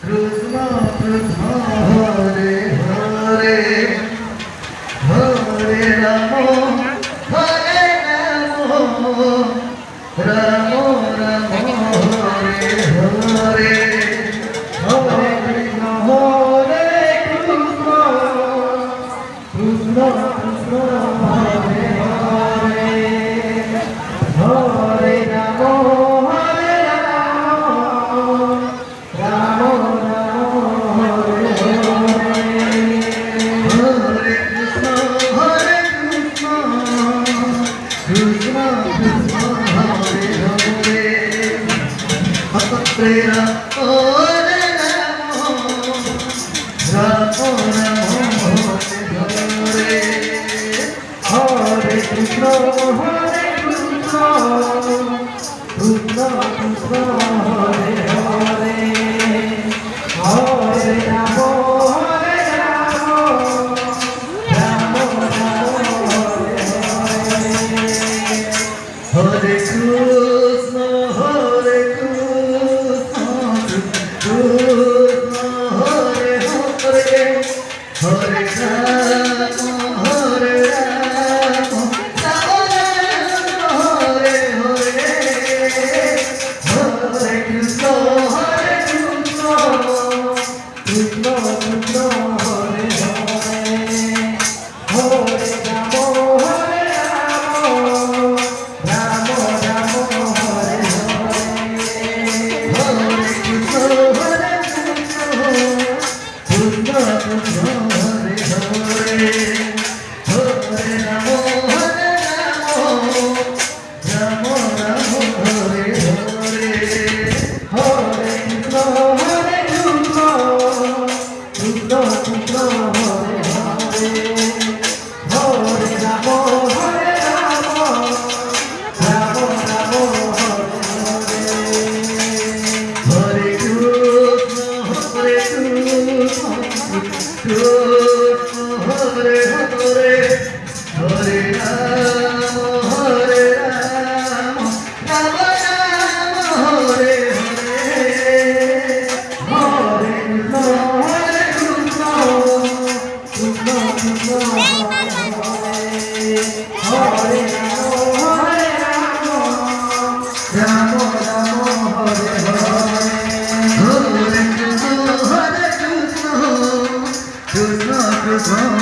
Krishna Krishna Hare Hare Hare Ram Hare Ram Ram Ram Hare Hare Hare Krishna Hare Krishna Krishna Krishna Hare Hare Hare Ram Hare Ram Ram Ram Hare Hare Krishna Krishna Krishna Hare Hare Hare Ram Hare Ram Ram Hare Hare Krishna Krishna Krishna Krishna Hare Hare Hare Ram Ram Ram Hare Hare Hare Krishna